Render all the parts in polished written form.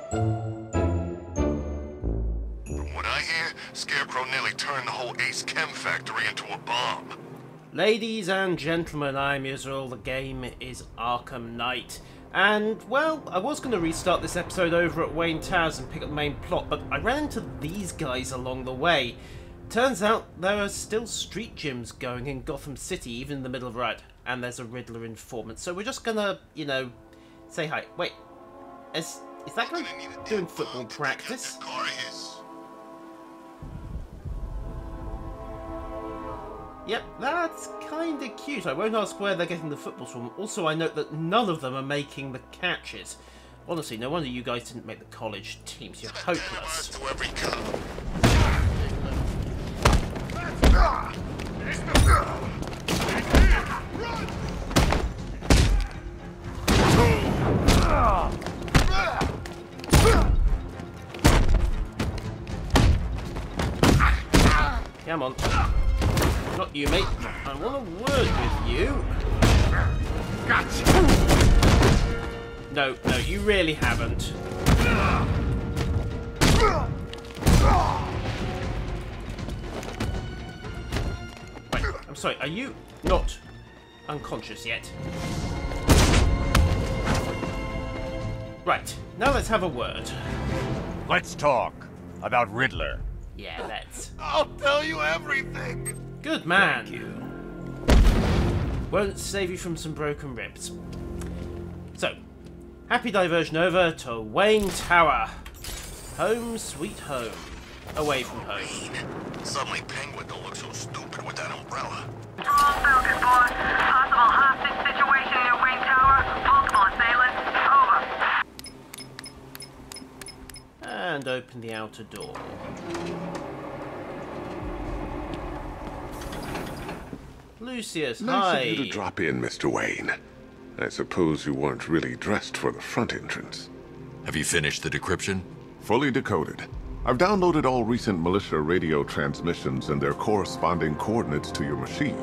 From what I hear, Scarecrow nearly turned the whole Ace Chem factory into a bomb. Ladies and gentlemen, I'm Israel. The game is Arkham Knight. And, well, I was going to restart this episode over at Wayne Towers and pick up the main plot, but I ran into these guys along the way. Turns out there are still street gyms going in Gotham City, even in the middle of a riot, and there's a Riddler informant. So we're just gonna, you know, say hi. Wait, is that guy doing football practice? Yep, that's kind of cute. I won't ask where they're getting the footballs from. Also, I note that none of them are making the catches. Honestly, no wonder you guys didn't make the college teams. You're hopeless. Come on. Not you, mate. I want a word with you. Gotcha. No, you really haven't. Wait, I'm sorry, are you not unconscious yet? Right, now let's have a word. Let's talk about Riddler. Yeah, let's. I'll tell you everything. Good man. Thank you. Won't save you from some broken ribs. So, happy diversion over to Wayne Tower. Home sweet home. Away from home. Suddenly Penguin don't look so stupid with that umbrella. All focus, boss. Possible hostage situation near Wayne Tower. Multiple assailants. Over. And open the outer door. Lucius, Nice hi. of you to drop in, Mr. Wayne. I suppose you weren't really dressed for the front entrance. Have you finished the decryption? Fully decoded. I've downloaded all recent militia radio transmissions and their corresponding coordinates to your machine.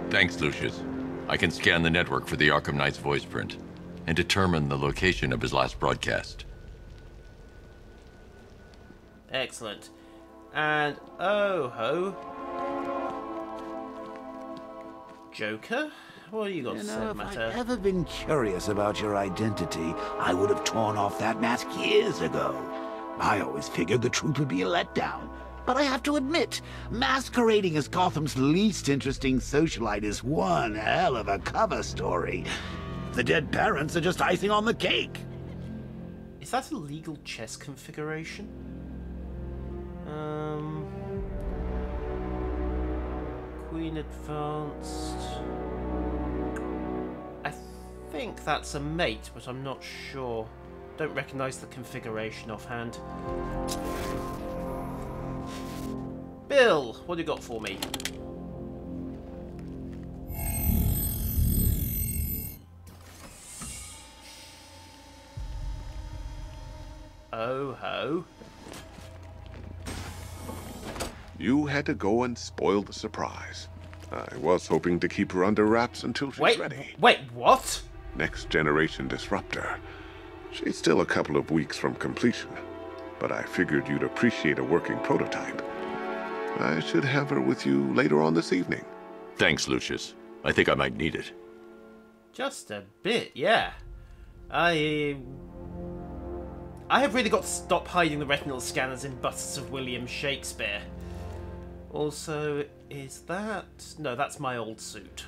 Thanks, Lucius. I can scan the network for the Arkham Knight's voice print and determine the location of his last broadcast. Excellent. And oh ho. Joker? What have you got to say, If matter? I'd ever been curious about your identity, I would have torn off that mask years ago. I always figured the truth would be a letdown. But I have to admit, masquerading as Gotham's least interesting socialite is one hell of a cover story. The dead parents are just icing on the cake. Is that a legal chess configuration? Queen advanced. I think that's a mate, but I'm not sure. Don't recognise the configuration offhand. Bill, what do you got for me? Oh ho. You had to go and spoil the surprise. I was hoping to keep her under wraps until she's ready. Wait, what? Next generation disruptor. She's still a couple of weeks from completion, but I figured you'd appreciate a working prototype. I should have her with you later on this evening. Thanks, Lucius. I think I might need it. Just a bit, yeah. I have really got to stop hiding the retinal scanners in busts of William Shakespeare. Also, is that... No, that's my old suit.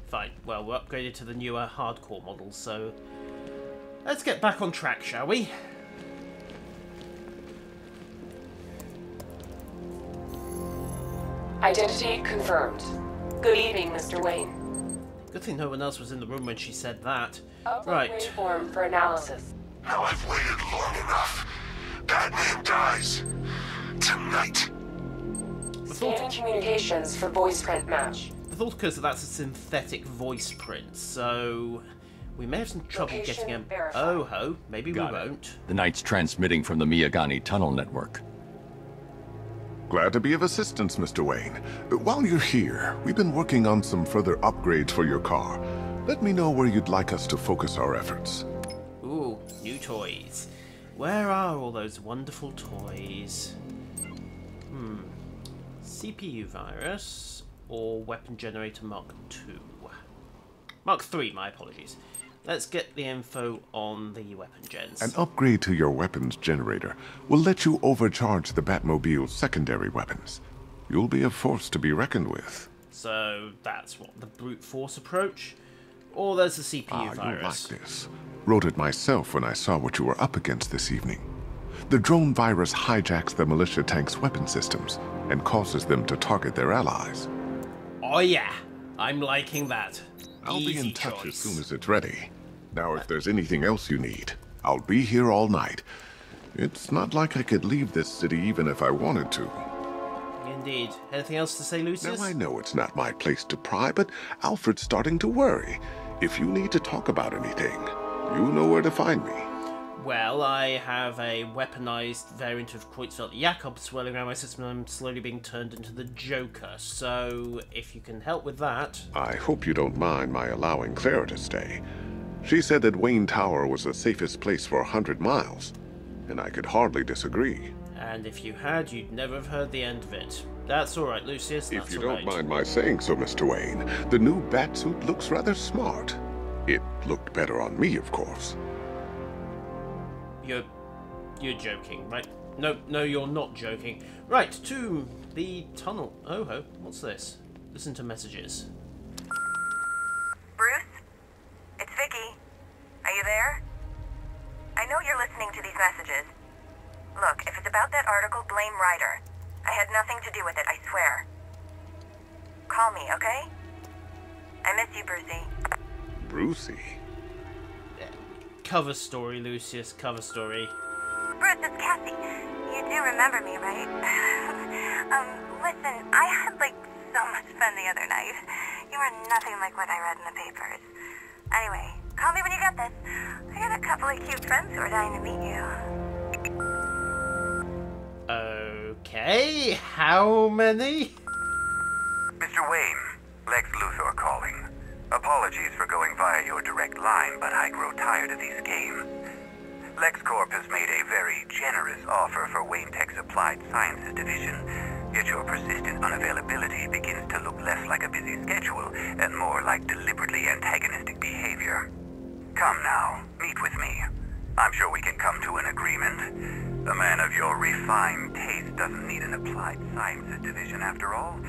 Fine, well, we're upgraded to the newer hardcore model, so... Let's get back on track, shall we? Identity confirmed. Good evening, Mr. Wayne. Good thing no one else was in the room when she said that. Upload Right. waveform for analysis. Now I've waited long enough. Batman dies. Tonight. Scanning communications for voice print match. The thought occurs that that's a synthetic voice print, so... We may have some trouble Location getting him. verified. Oh ho, maybe Got we it. won't. The Knight's transmitting from the Miyagani tunnel network. Glad to be of assistance, Mr. Wayne. While you're here, we've been working on some further upgrades for your car. Let me know where you'd like us to focus our efforts. Ooh, Oh, new toys. Where are all those wonderful toys? CPU virus or weapon generator Mark II? Mark III, my apologies. Let's get the info on the weapon gens. An upgrade to your weapons generator will let you overcharge the Batmobile's secondary weapons. You'll be a force to be reckoned with. So that's what, the brute force approach? Or there's the CPU virus? You'll like this. Wrote it myself when I saw what you were up against this evening. The drone virus hijacks the militia tank's weapon systems and causes them to target their allies. Oh yeah, I'm liking that. I'll be in touch choice. as soon as it's ready. Now, if there's anything else you need, I'll be here all night. It's not like I could leave this city even if I wanted to. Indeed. Anything else to say, Lucius? Now, I know it's not my place to pry, but Alfred's starting to worry. If you need to talk about anything, you know where to find me. Well, I have a weaponized variant of Kreutzfeldt Jakob swirling around my system and I'm slowly being turned into the Joker, so if you can help with that... I hope you don't mind my allowing Clara to stay. She said that Wayne Tower was the safest place for 100 miles, and I could hardly disagree. And if you had, you'd never have heard the end of it. That's alright, Lucius, that's If you alright. don't mind my saying so, Mr. Wayne, the new Batsuit looks rather smart. It looked better on me, of course. You're joking, right? No, you're not joking. Right, to the tunnel. Oh ho, what's this? Listen to messages. Bruce? It's Vicky. Are you there? I know you're listening to these messages. Look, if it's about that article, blame Ryder. I had nothing to do with it, I swear. Call me, okay? I miss you, Brucey. Brucey? Cover story, Lucius, cover story. Bruce, it's Cassie. You do remember me, right? Listen, I had, so much fun the other night. You were nothing like what I read in the papers. Anyway, call me when you get this. I got a couple of cute friends who are dying to meet you. Okay, how many? Mr. Wayne, Lex Luthor calling. Apologies for going via your direct line, but I grow tired of these games. LexCorp has made a very generous offer for Wayne Tech's Applied Sciences division, yet your persistent unavailability begins to look less like a busy schedule and more like deliberately antagonistic behavior. Come now, meet with me. I'm sure we can come to an agreement. A man of your refined taste doesn't need an Applied Sciences division after all.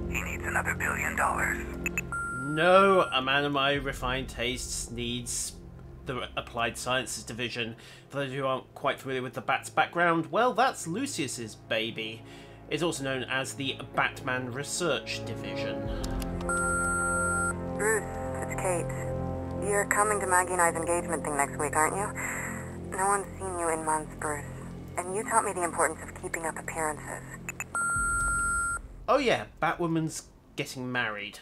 He needs another $1 billion. No, a man of my refined tastes needs the Applied Sciences division. For those who aren't quite familiar with the Bat's background, well, that's Lucius's baby. It's also known as the Batman Research Division. Bruce, it's Kate. You're coming to Maggie and I's engagement thing next week, aren't you? No one's seen you in months, Bruce. And you taught me the importance of keeping up appearances. Oh yeah, Batwoman's getting married.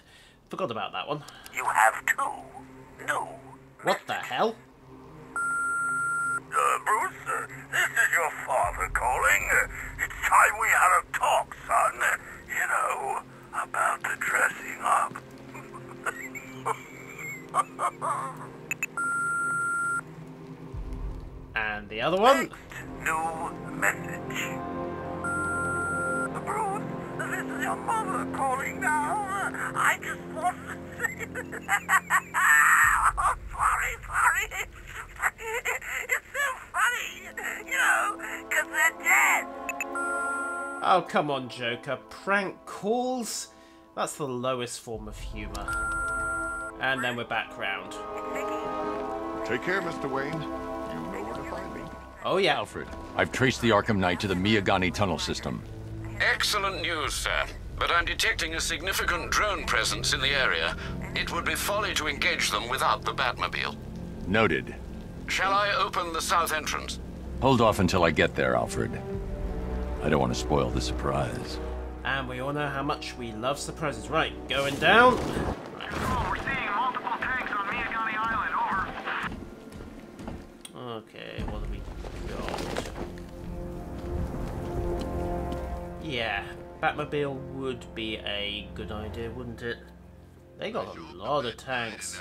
Forgot about that one. You have two. No. What the hell? Bruce, this is your father calling. It's time we had a talk, son. You know, about the dressing up. And the other one? New message. Bruce, this is your mother calling now. I just want to say... Oh, sorry. It's so funny, you know, because they're dead. Oh, come on, Joker. Prank calls? That's the lowest form of humour. And then we're back round. Take care, Mr. Wayne. You know where to find me. Oh, yeah. Alfred, I've traced the Arkham Knight to the Miyagani tunnel system. Excellent news, sir. But I'm detecting a significant drone presence in the area. It would be folly to engage them without the Batmobile. Noted. Shall I open the south entrance? Hold off until I get there, Alfred. I don't want to spoil the surprise. And we all know how much we love surprises. Right, going down. Control, we're seeing multiple tanks on Miyagani Island, over. Okay, what have we got? Yeah, Batmobile would be a good idea, wouldn't it? They got a lot of tanks.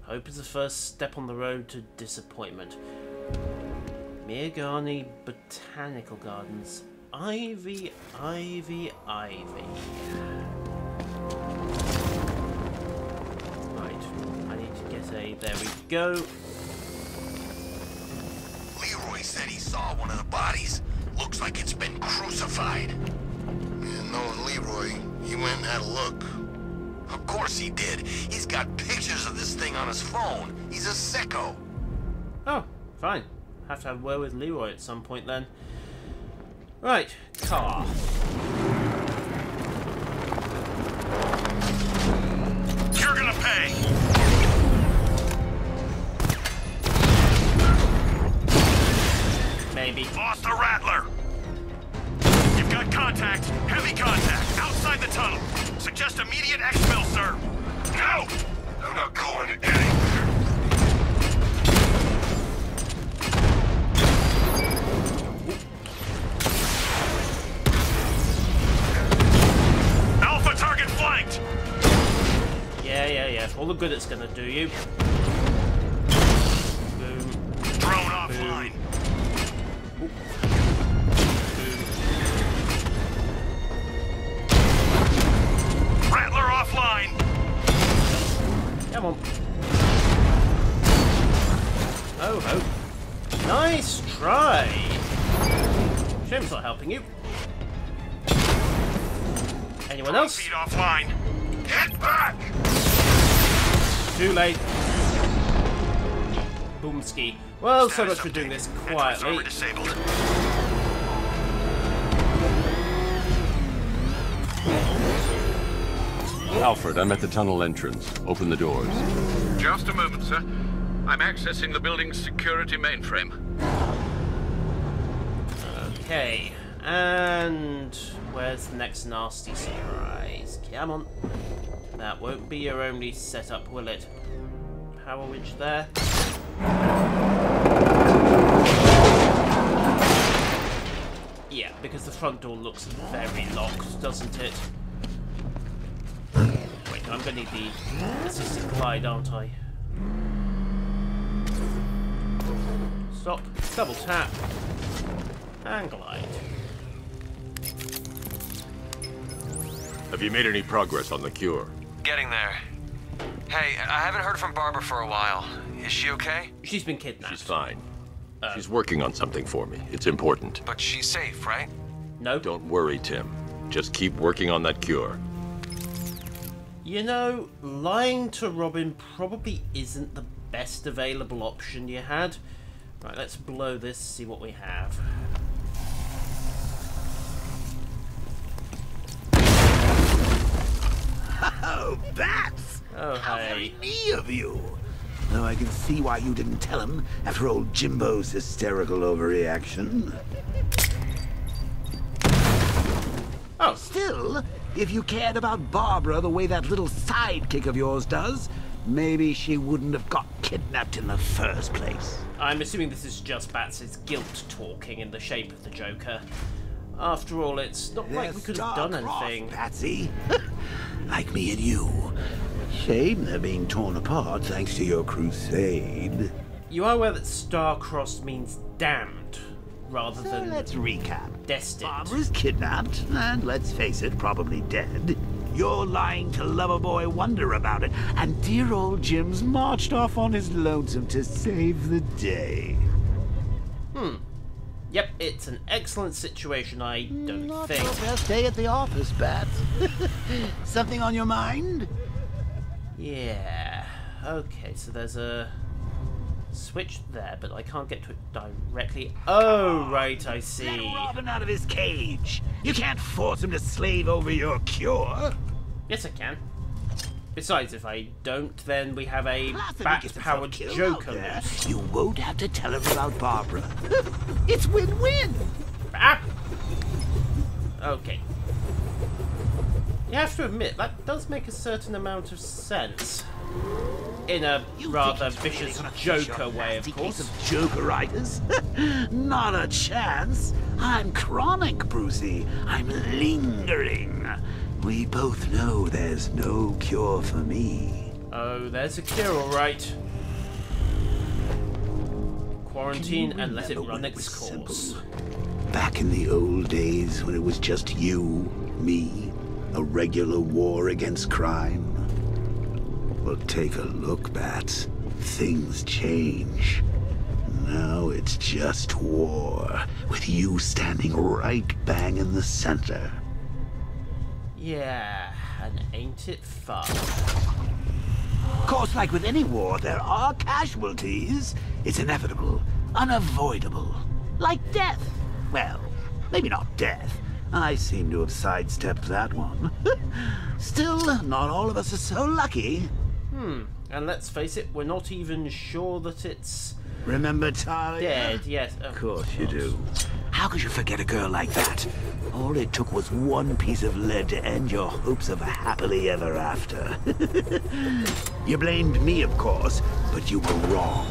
Hope is the first step on the road to disappointment. Miagani Botanical Gardens. Ivy, ivy, ivy. Right, I need to get a... There we go. Leroy said he saw one of the bodies. Looks like it's been crucified. And knowing Leroy, he went and had a look. Of course he did. He's got pictures of this thing on his phone. He's a sicko. Oh, fine. Have to have a word with Leroy at some point then. Right, car. You're gonna pay! Maybe. Lost the Rattler! You've got contact. Heavy contact. Outside the tunnel. Suggest immediate exfil, sir. No! I'm not going anywhere. Alpha target flanked! Yeah. For all the good it's gonna do you. Boom. Drone offline. Boom. Rattler offline. Come on. Oh ho. Nice try. Shame it's not helping you. Anyone else? Feet offline. Get back! Too late. Boomski. Well, so much for doing this quietly. Disabled. Alfred, I'm at the tunnel entrance. Open the doors. Just a moment, sir. I'm accessing the building's security mainframe. Okay. And where's the next nasty surprise? Come on. That won't be your only setup, will it? Power witch there. Yeah, because the front door looks very locked, doesn't it? Wait, I'm gonna need the assisted glide, aren't I? Stop, double tap, and glide. Have you made any progress on the cure? Getting there. Hey, I haven't heard from Barbara for a while. Is she okay? She's been kidnapped. She's fine. She's working on something for me. It's important. But she's safe, right? No. Don't worry, Tim. Just keep working on that cure. You know, lying to Robin probably isn't the best available option you had. Right, let's blow this, see what we have. Oh, bats! Oh, How hey. very me of you! Though I can see why you didn't tell him after old Jimbo's hysterical overreaction. Oh. Still, if you cared about Barbara the way that little sidekick of yours does, maybe she wouldn't have got kidnapped in the first place. I'm assuming this is just Bats' guilt talking in the shape of the Joker. After all, it's not like we could have done anything. Patsy. Like me and you. Shame they're being torn apart thanks to your crusade. You are aware that star-crossed means damned, rather So than let's recap. destined. Barbara's kidnapped, and let's face it, probably dead. You're lying to Loverboy Wonder about it, and dear old Jim's marched off on his lonesome to save the day. Yep, it's an excellent situation, I don't Not think. your best day at the office, Bats. Something on your mind? Yeah. Okay, so there's a switch there, but I can't get to it directly. Oh, right, I see. Let Robin out of his cage. You can't force him to slave over your cure. Yes, I can. Besides, if I don't, then we have a Plus, if he gets bat-powered himself killed out Joker there, loose. you won't have to tell him about Barbara. It's win-win. Ah! Okay. You have to admit, that does make a certain amount of sense. In a rather vicious Joker way, of course. Jokeritis? Not a chance. I'm chronic, Brucey. I'm lingering. We both know there's no cure for me. Oh, there's a cure, alright. Quarantine and let it run its course. Back in the old days when it was just you, me, a regular war against crime. Well, take a look, Bats. Things change. Now it's just war, with you standing right bang in the center. Yeah, and ain't it fun? Of course, like with any war, there are casualties. It's inevitable, unavoidable. Like death. Well, maybe not death. I seem to have sidestepped that one. Still, not all of us are so lucky. And let's face it, we're not even sure that it's... Remember Talia? Dead, yes. Of course you do. How could you forget a girl like that? All it took was one piece of lead to end your hopes of a happily ever after. You blamed me, of course, but you were wrong.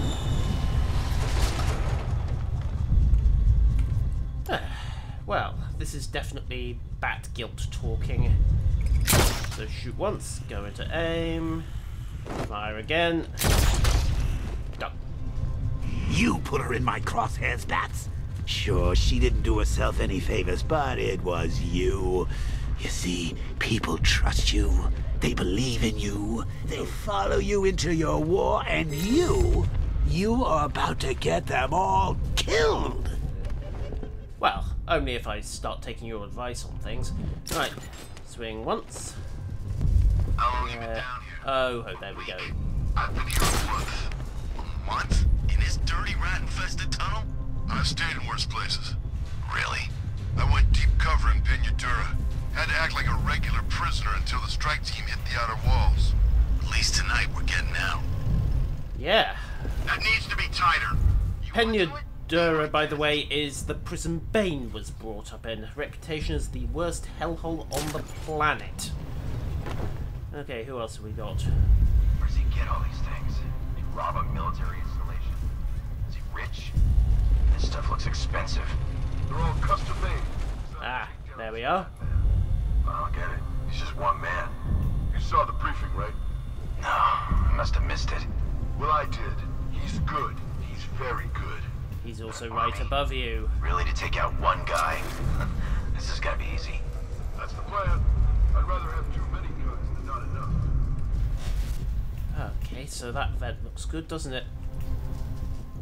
Well, this is definitely bat guilt talking. So shoot once, go into aim, fire again. Done. You put her in my crosshairs, Bats. Sure, she didn't do herself any favors, but it was you. You see, people trust you. They believe in you. They follow you into your war, and you are about to get them all killed. Well, only if I start taking your advice on things. Right, swing once. How long you been down here? Oh, there we go. I've been here a month. A month? In this dirty, rat-infested tunnel? I've stayed in worse places. Really? I went deep cover in Pinyatura. Had to act like a regular prisoner until the strike team hit the outer walls. At least tonight we're getting out. Yeah. That needs to be tighter. Pinyatura, by the way, is the prison Bane was brought up in. Reputation as the worst hellhole on the planet. Okay, who else have we got? Where does he get all these things? He rob a military installation? Is he rich? This stuff looks expensive. They're all custom made. Ah, there we are. I don't get it. He's just one man. You saw the briefing, right? No, I must have missed it. Well, I did. He's good. He's very good. He's also right above you. Really, to take out one guy? This is gonna be easy. That's the plan. I'd rather have too many guns than not enough. Okay, so that vent looks good, doesn't it?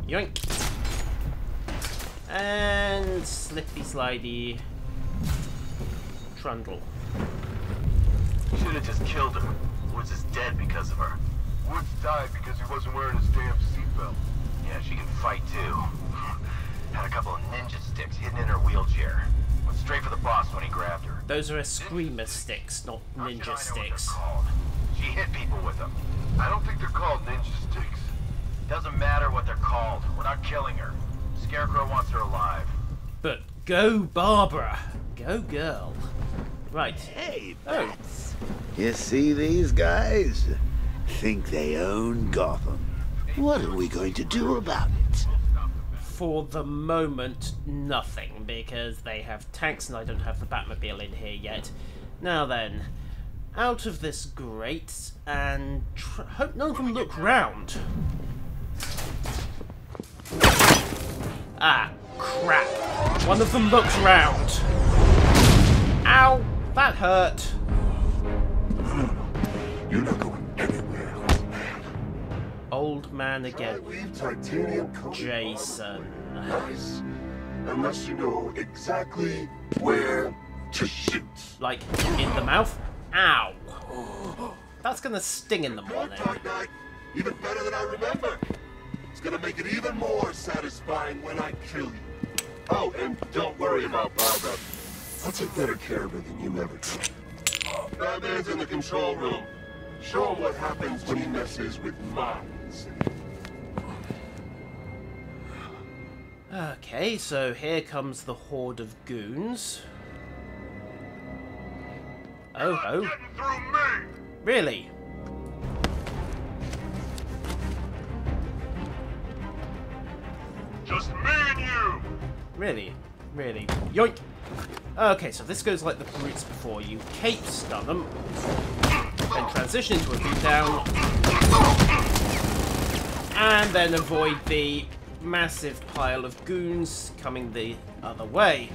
Yoink! And slippy slidey trundle. Should have just killed her. Woods is dead because of her. Woods died because he wasn't wearing his damn seatbelt. Yeah, she can fight too. Had a couple of ninja sticks hidden in her wheelchair. Went straight for the boss when he grabbed her. Those are Eskrima sticks, not ninja sticks. She hit people with them. I don't think they're called ninja sticks. Doesn't matter what they're called. We're not killing her. Scarecrow wants her alive. But go Barbara! Go girl! Right. Hey, Bats. You see these guys? Think they own Gotham. What are we going to do about it? For the moment, nothing, because they have tanks and I don't have the Batmobile in here yet. Now then, out of this grate, and hope none of them look round. Ah, crap. One of them looked round. Ow, that hurt. No. You're not going anywhere, old man. Old man again. Jason. Nice. Unless you know exactly where to shoot. Like, in the mouth? Ow. That's gonna sting in the morning. Even better than I remember. It's gonna make it even more satisfying when I kill you. Oh, and don't worry about Barbara. I'll take better care of her than you ever did. Batman's in the control room. Show him what happens when he messes with minds. Okay, so here comes the horde of goons. Oh. Really? Just me and you! Really? Yoink! Okay, so this goes like the brutes before you. Cape stun them. then transition into a beatdown, and then avoid the massive pile of goons coming the other way.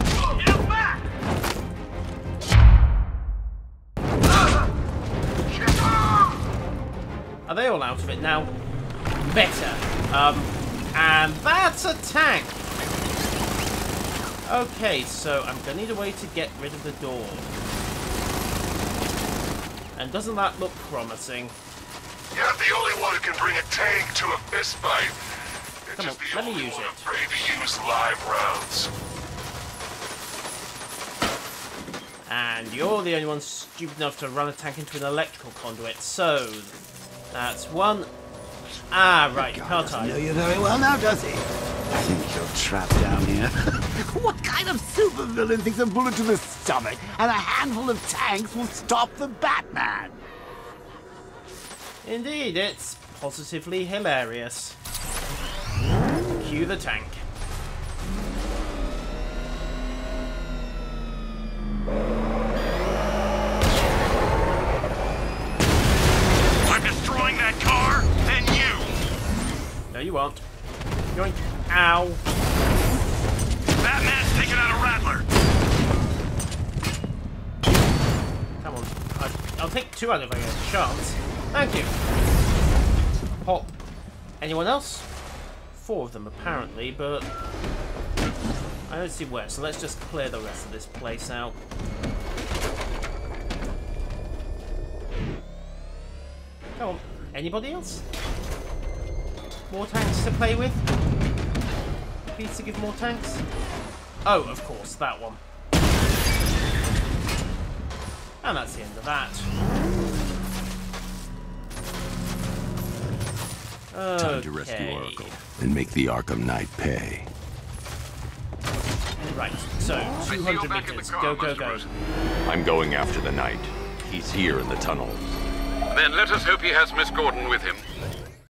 Are they all out of it now? Better. And that's a tank! Okay, so I'm gonna need a way to get rid of the door. And doesn't that look promising? You're the only one who can bring a tank to a fistfight. Come on, let me use it. Afraid to use live rounds. And you're the only one stupid enough to run a tank into an electrical conduit, so that's one. Ah, right, can't I? Know you very well now, does he? I think you're trapped down here. What kind of supervillain thinks a bullet to the stomach and a handful of tanks will stop the Batman? Indeed, it's positively hilarious. Cue the tank. I'm destroying that car, then you! No, you aren't. Yoink. Ow. Batman's taking out a Rattler! Come on. I'll take two out if I get a chance. Thank you. Pop. Anyone else? 4 of them apparently, but I don't see where, so let's just clear the rest of this place out. Come on. Anybody else? More tanks to play with? Please to give more tanks? Oh, of course, that one. And that's the end of that. Okay. Time to rescue Oracle and make the Arkham Knight pay. Right, so 200 meters. Go, go, go. I'm going after the Knight. He's here in the tunnel. Then let us hope he has Miss Gordon with him.